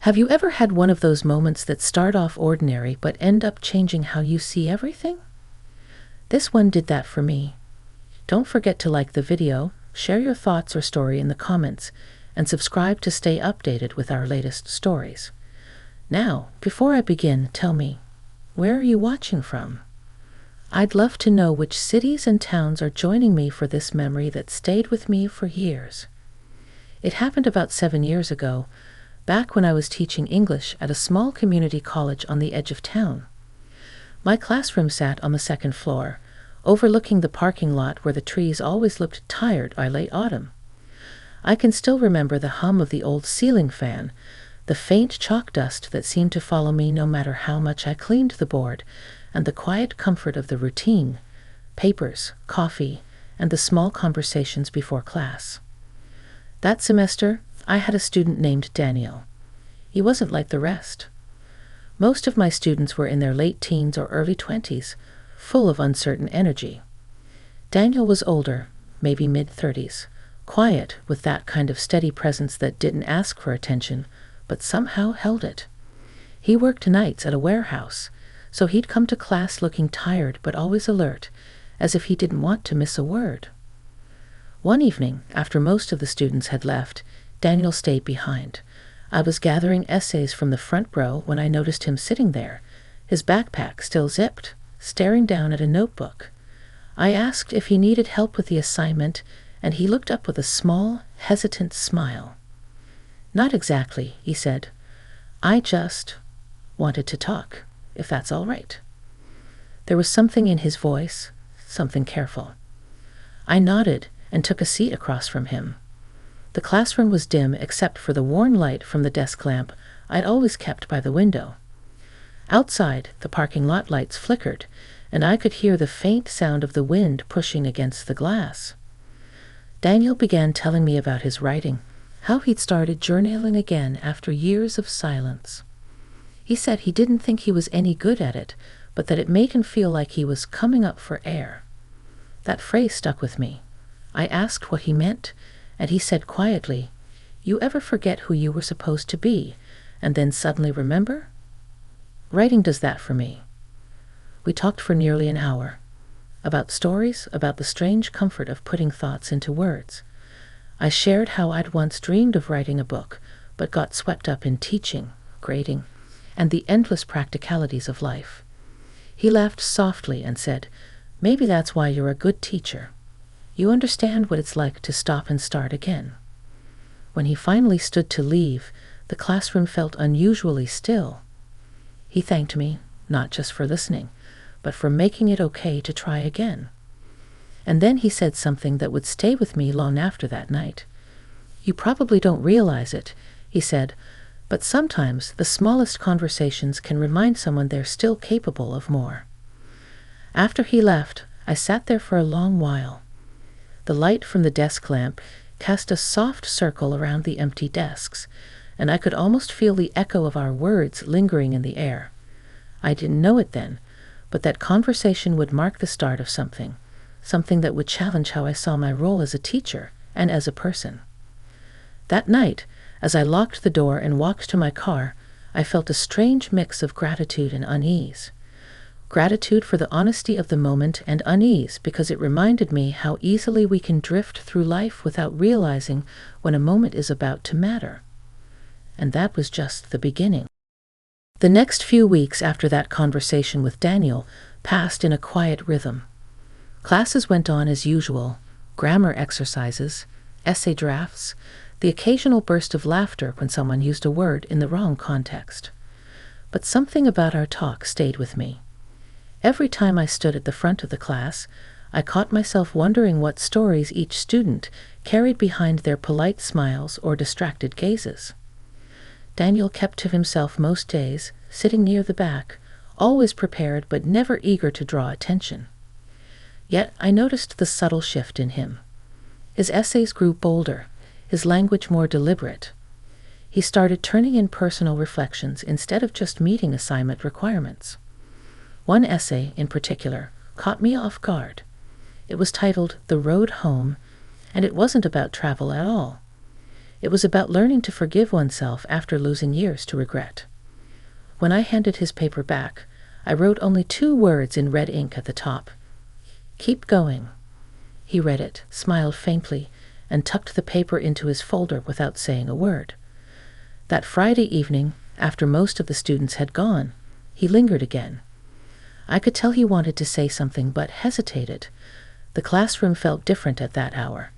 Have you ever had one of those moments that start off ordinary but end up changing how you see everything? This one did that for me. Don't forget to like the video, share your thoughts or story in the comments, and subscribe to stay updated with our latest stories. Now, before I begin, tell me, where are you watching from? I'd love to know which cities and towns are joining me for this memory that stayed with me for years. It happened about 7 years ago, back when I was teaching English at a small community college on the edge of town. My classroom sat on the second floor, overlooking the parking lot where the trees always looked tired by late autumn. I can still remember the hum of the old ceiling fan, the faint chalk dust that seemed to follow me no matter how much I cleaned the board, and the quiet comfort of the routine, papers, coffee, and the small conversations before class. That semester, I had a student named Daniel. He wasn't like the rest. Most of my students were in their late teens or early 20s, full of uncertain energy. Daniel was older, maybe mid-30s, quiet with that kind of steady presence that didn't ask for attention, but somehow held it. He worked nights at a warehouse, so he'd come to class looking tired but always alert, as if he didn't want to miss a word. One evening, after most of the students had left, Daniel stayed behind. I was gathering essays from the front row when I noticed him sitting there, his backpack still zipped, staring down at a notebook. I asked if he needed help with the assignment, and he looked up with a small, hesitant smile. "Not exactly," he said. "I just wanted to talk, if that's all right." There was something in his voice, something careful. I nodded and took a seat across from him. The classroom was dim except for the worn light from the desk lamp I'd always kept by the window. Outside, the parking lot lights flickered, and I could hear the faint sound of the wind pushing against the glass. Daniel began telling me about his writing, how he'd started journaling again after years of silence. He said he didn't think he was any good at it, but that it made him feel like he was coming up for air. That phrase stuck with me. I asked what he meant, and he said quietly, "You ever forget who you were supposed to be, and then suddenly remember?" Writing does that for me. We talked for nearly an hour. About stories, about the strange comfort of putting thoughts into words. I shared how I'd once dreamed of writing a book, but got swept up in teaching, grading, and the endless practicalities of life. He laughed softly and said, "Maybe that's why you're a good teacher. You understand what it's like to stop and start again." When he finally stood to leave, the classroom felt unusually still. He thanked me, not just for listening, but for making it okay to try again. And then he said something that would stay with me long after that night. "You probably don't realize it," he said, "but sometimes the smallest conversations can remind someone they're still capable of more." After he left, I sat there for a long while. The light from the desk lamp cast a soft circle around the empty desks, and I could almost feel the echo of our words lingering in the air. I didn't know it then, but that conversation would mark the start of something that would challenge how I saw my role as a teacher and as a person. That night, as I locked the door and walked to my car, I felt a strange mix of gratitude and unease. Gratitude for the honesty of the moment, and unease because it reminded me how easily we can drift through life without realizing when a moment is about to matter. And that was just the beginning. The next few weeks after that conversation with Daniel passed in a quiet rhythm. Classes went on as usual, grammar exercises, essay drafts, the occasional burst of laughter when someone used a word in the wrong context. But something about our talk stayed with me. Every time I stood at the front of the class, I caught myself wondering what stories each student carried behind their polite smiles or distracted gazes. Daniel kept to himself most days, sitting near the back, always prepared but never eager to draw attention. Yet I noticed the subtle shift in him. His essays grew bolder, his language more deliberate. He started turning in personal reflections instead of just meeting assignment requirements. One essay, in particular, caught me off guard. It was titled "The Road Home," and it wasn't about travel at all. It was about learning to forgive oneself after losing years to regret. When I handed his paper back, I wrote only 2 words in red ink at the top. "Keep going." He read it, smiled faintly, and tucked the paper into his folder without saying a word. That Friday evening, after most of the students had gone, he lingered again. I could tell he wanted to say something but hesitated. The classroom felt different at that hour.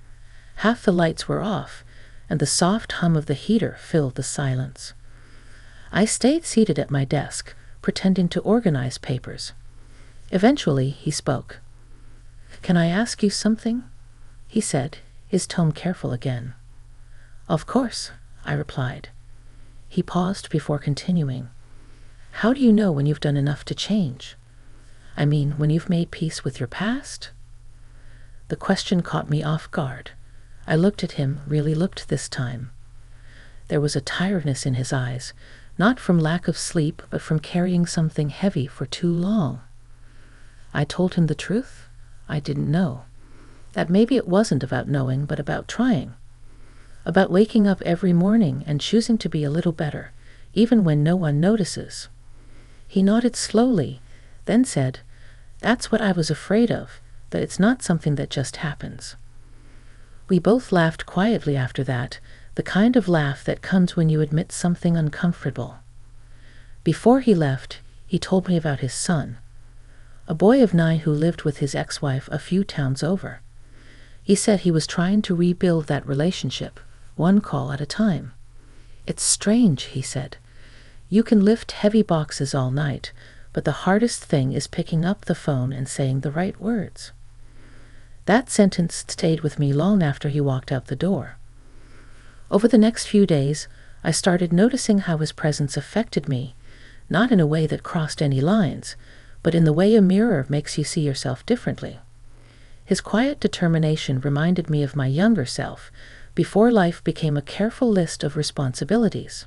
Half the lights were off, and the soft hum of the heater filled the silence. I stayed seated at my desk, pretending to organize papers. Eventually, he spoke. "Can I ask you something?" he said, his tone careful again. "Of course," I replied. He paused before continuing. "How do you know when you've done enough to change? I mean, when you've made peace with your past?" The question caught me off guard. I looked at him, really looked this time. There was a tiredness in his eyes, not from lack of sleep, but from carrying something heavy for too long. I told him the truth. I didn't know. That maybe it wasn't about knowing, but about trying. About waking up every morning and choosing to be a little better, even when no one notices. He nodded slowly, then said, "That's what I was afraid of, that it's not something that just happens." We both laughed quietly after that, the kind of laugh that comes when you admit something uncomfortable. Before he left, he told me about his son, a boy of 9 who lived with his ex-wife a few towns over. He said he was trying to rebuild that relationship, one call at a time. "It's strange," he said. "You can lift heavy boxes all night, but the hardest thing is picking up the phone and saying the right words." That sentence stayed with me long after he walked out the door. Over the next few days, I started noticing how his presence affected me, not in a way that crossed any lines, but in the way a mirror makes you see yourself differently. His quiet determination reminded me of my younger self, before life became a careful list of responsibilities.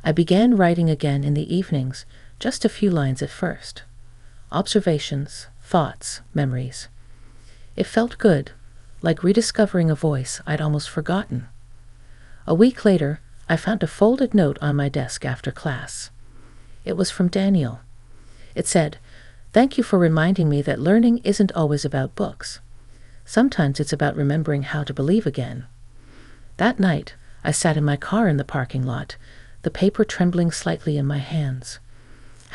I began writing again in the evenings, just a few lines at first. Observations, thoughts, memories. It felt good, like rediscovering a voice I'd almost forgotten. A week later, I found a folded note on my desk after class. It was from Daniel. It said, "Thank you for reminding me that learning isn't always about books. Sometimes it's about remembering how to believe again." That night, I sat in my car in the parking lot, the paper trembling slightly in my hands.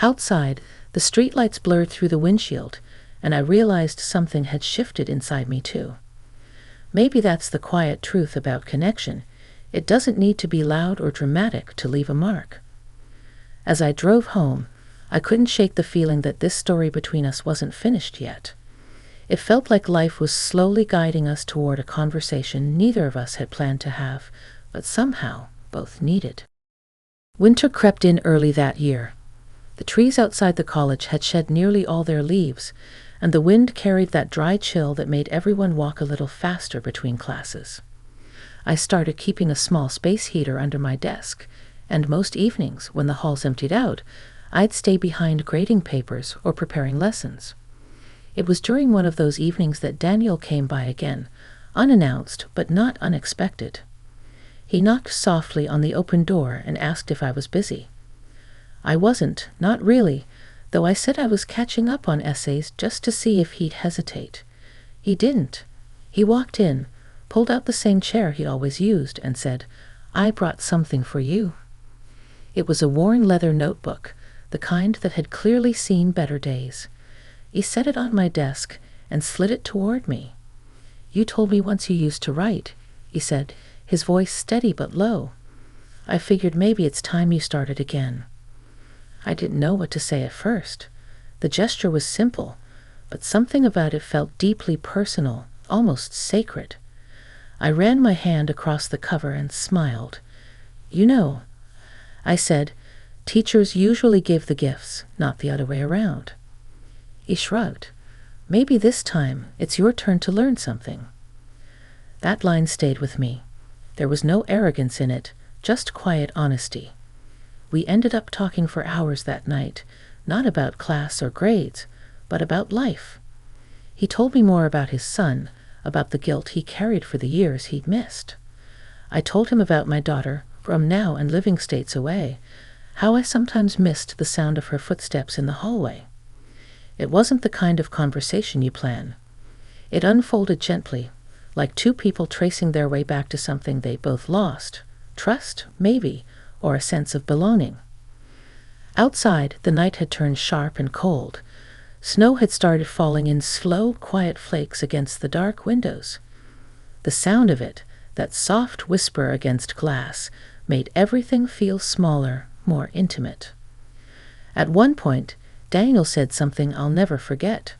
Outside, the streetlights blurred through the windshield, and I realized something had shifted inside me too. Maybe that's the quiet truth about connection. It doesn't need to be loud or dramatic to leave a mark. As I drove home, I couldn't shake the feeling that this story between us wasn't finished yet. It felt like life was slowly guiding us toward a conversation neither of us had planned to have, but somehow both needed. Winter crept in early that year. The trees outside the college had shed nearly all their leaves, and the wind carried that dry chill that made everyone walk a little faster between classes. I started keeping a small space heater under my desk, and most evenings, when the halls emptied out, I'd stay behind grading papers or preparing lessons. It was during one of those evenings that Daniel came by again, unannounced but not unexpected. He knocked softly on the open door and asked if I was busy. I wasn't, not really, though I said I was catching up on essays just to see if he'd hesitate. He didn't. He walked in, pulled out the same chair he'd always used, and said, "I brought something for you." It was a worn leather notebook, the kind that had clearly seen better days. He set it on my desk and slid it toward me. "You told me once you used to write," he said, his voice steady but low. "I figured maybe it's time you started again." I didn't know what to say at first. The gesture was simple, but something about it felt deeply personal, almost sacred. I ran my hand across the cover and smiled. "You know," I said, "teachers usually give the gifts, not the other way around." He shrugged. "Maybe this time it's your turn to learn something." That line stayed with me. There was no arrogance in it, just quiet honesty. We ended up talking for hours that night, not about class or grades, but about life. He told me more about his son, about the guilt he carried for the years he'd missed. I told him about my daughter, from now and living states away, how I sometimes missed the sound of her footsteps in the hallway. It wasn't the kind of conversation you plan. It unfolded gently, like two people tracing their way back to something they both lost, trust, maybe, or a sense of belonging. Outside, the night had turned sharp and cold. Snow had started falling in slow, quiet flakes against the dark windows. The sound of it, that soft whisper against glass, made everything feel smaller, more intimate. At one point, Daniel said something I'll never forget.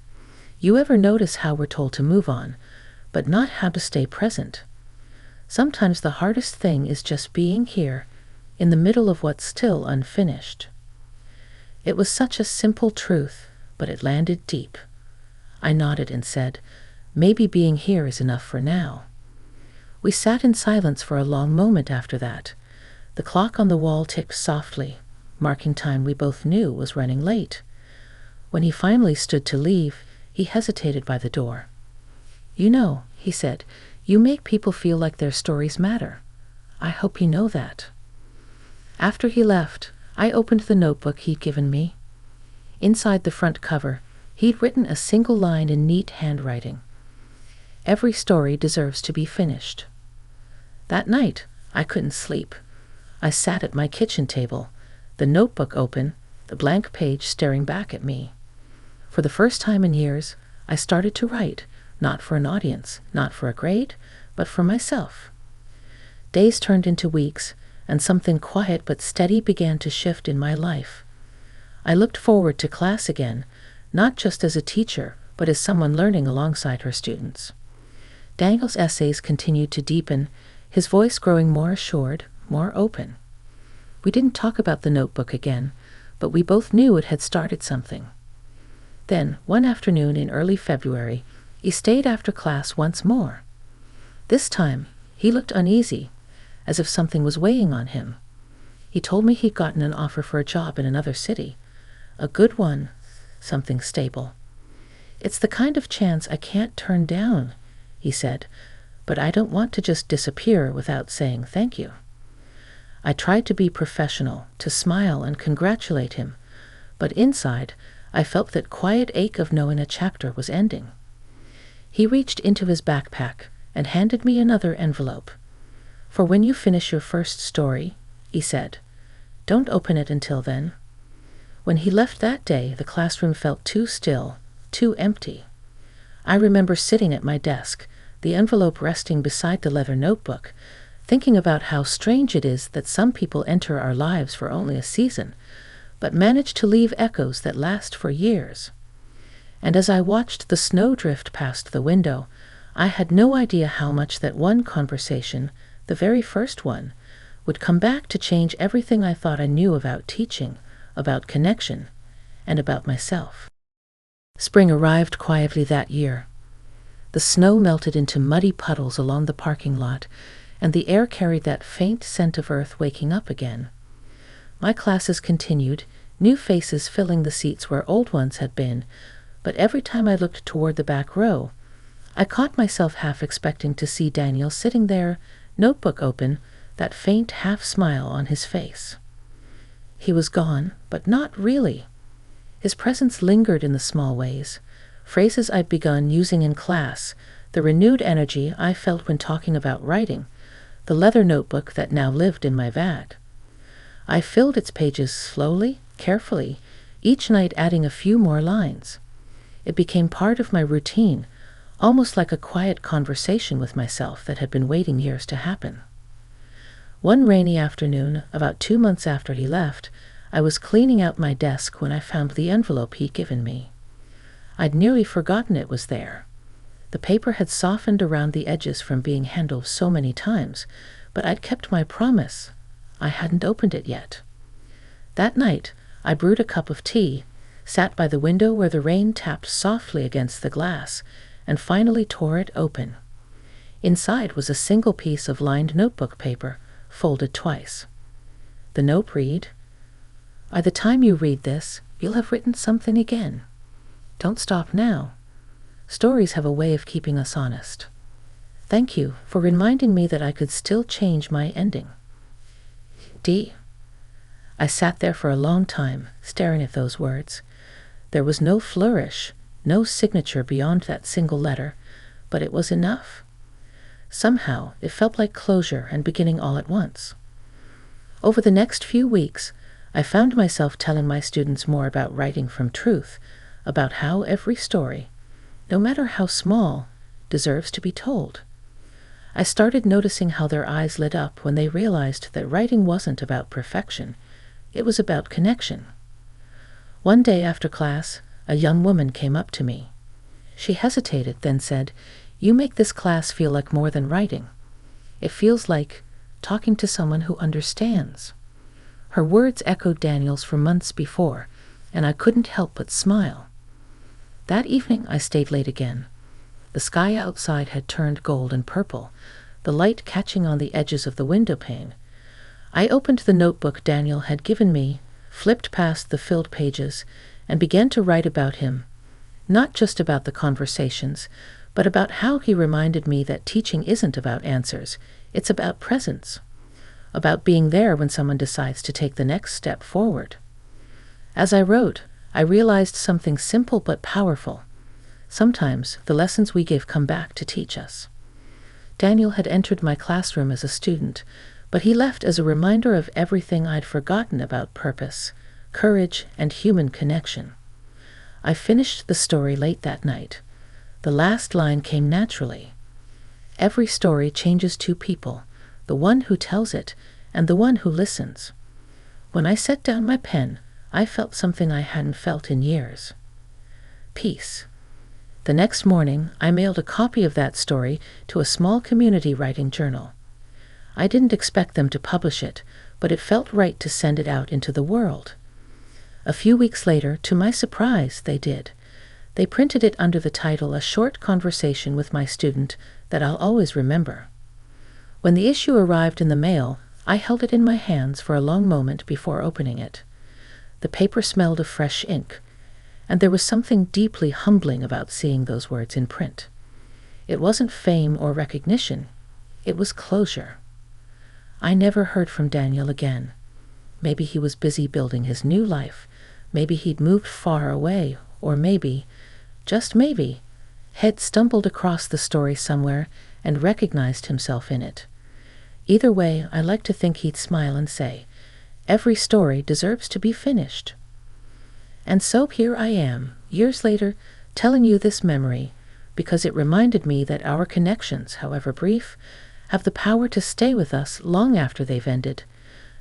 You ever notice how we're told to move on, but not how to stay present? Sometimes the hardest thing is just being here, in the middle of what's still unfinished. It was such a simple truth, but it landed deep. I nodded and said, maybe being here is enough for now. We sat in silence for a long moment after that. The clock on the wall ticked softly, marking time we both knew was running late. When he finally stood to leave, he hesitated by the door. You know, he said, you make people feel like their stories matter. I hope you know that. After he left, I opened the notebook he'd given me. Inside the front cover, he'd written a single line in neat handwriting. Every story deserves to be finished. That night, I couldn't sleep. I sat at my kitchen table, the notebook open, the blank page staring back at me. For the first time in years, I started to write, not for an audience, not for a grade, but for myself. Days turned into weeks, and something quiet but steady began to shift in my life. I looked forward to class again, not just as a teacher, but as someone learning alongside her students. Daniel's essays continued to deepen, his voice growing more assured, more open. We didn't talk about the notebook again, but we both knew it had started something. Then, one afternoon in early February, he stayed after class once more. This time, he looked uneasy, as if something was weighing on him. He told me he'd gotten an offer for a job in another city. A good one, something stable. It's the kind of chance I can't turn down, he said, but I don't want to just disappear without saying thank you. I tried to be professional, to smile and congratulate him, but inside, I felt that quiet ache of knowing a chapter was ending. He reached into his backpack and handed me another envelope. For when you finish your first story, he said, don't open it until then. When he left that day, the classroom felt too still, too empty. I remember sitting at my desk, the envelope resting beside the leather notebook, thinking about how strange it is that some people enter our lives for only a season, but manage to leave echoes that last for years. And as I watched the snow drift past the window, I had no idea how much that one conversation, the very first one, would come back to change everything I thought I knew about teaching, about connection, and about myself. Spring arrived quietly that year. The snow melted into muddy puddles along the parking lot, and the air carried that faint scent of earth waking up again. My classes continued, new faces filling the seats where old ones had been, but every time I looked toward the back row, I caught myself half expecting to see Daniel sitting there, notebook open, that faint half-smile on his face. He was gone, but not really. His presence lingered in the small ways, phrases I'd begun using in class, the renewed energy I felt when talking about writing, the leather notebook that now lived in my bag. I filled its pages slowly, carefully, each night adding a few more lines. It became part of my routine, almost like a quiet conversation with myself that had been waiting years to happen. One rainy afternoon, about 2 months after he left, I was cleaning out my desk when I found the envelope he'd given me. I'd nearly forgotten it was there. The paper had softened around the edges from being handled so many times, but I'd kept my promise. I hadn't opened it yet. That night, I brewed a cup of tea, sat by the window where the rain tapped softly against the glass, and finally tore it open. Inside was a single piece of lined notebook paper, folded twice. The note read, "By the time you read this, you'll have written something again. Don't stop now. Stories have a way of keeping us honest." Thank you for reminding me that I could still change my ending. D. I sat there for a long time, staring at those words. There was no flourish, no signature beyond that single letter, but it was enough. Somehow, it felt like closure and beginning all at once. Over the next few weeks, I found myself telling my students more about writing from truth, about how every story, no matter how small, deserves to be told. I started noticing how their eyes lit up when they realized that writing wasn't about perfection, it was about connection. One day after class, a young woman came up to me. She hesitated, then said, "You make this class feel like more than writing. It feels like talking to someone who understands." Her words echoed Daniel's from months before, and I couldn't help but smile. That evening I stayed late again. The sky outside had turned gold and purple, the light catching on the edges of the window pane. I opened the notebook Daniel had given me, flipped past the filled pages, and began to write about him, not just about the conversations, but about how he reminded me that teaching isn't about answers, it's about presence, about being there when someone decides to take the next step forward. As I wrote, I realized something simple but powerful. Sometimes the lessons we give come back to teach us. Daniel had entered my classroom as a student, but he left as a reminder of everything I'd forgotten about purpose, courage, and human connection. I finished the story late that night. The last line came naturally. Every story changes two people, the one who tells it and the one who listens. When I set down my pen, I felt something I hadn't felt in years. Peace. The next morning, I mailed a copy of that story to a small community writing journal. I didn't expect them to publish it, but it felt right to send it out into the world. A few weeks later, to my surprise, they did. They printed it under the title "A Short Conversation with My Student That I'll Always Remember." When the issue arrived in the mail, I held it in my hands for a long moment before opening it. The paper smelled of fresh ink, and there was something deeply humbling about seeing those words in print. It wasn't fame or recognition, it was closure. I never heard from Daniel again. Maybe he was busy building his new life, maybe he'd moved far away, or maybe, just maybe, had stumbled across the story somewhere and recognized himself in it. Either way, I like to think he'd smile and say, "Every story deserves to be finished." And so here I am, years later, telling you this memory, because it reminded me that our connections, however brief, have the power to stay with us long after they've ended.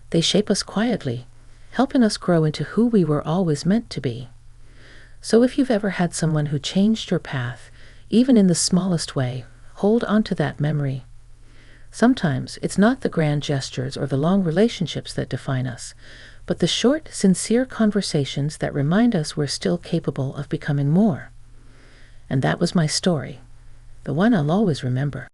They shape us quietly, helping us grow into who we were always meant to be. So if you've ever had someone who changed your path, even in the smallest way, hold on to that memory. Sometimes it's not the grand gestures or the long relationships that define us, but the short, sincere conversations that remind us we're still capable of becoming more. And that was my story, the one I'll always remember.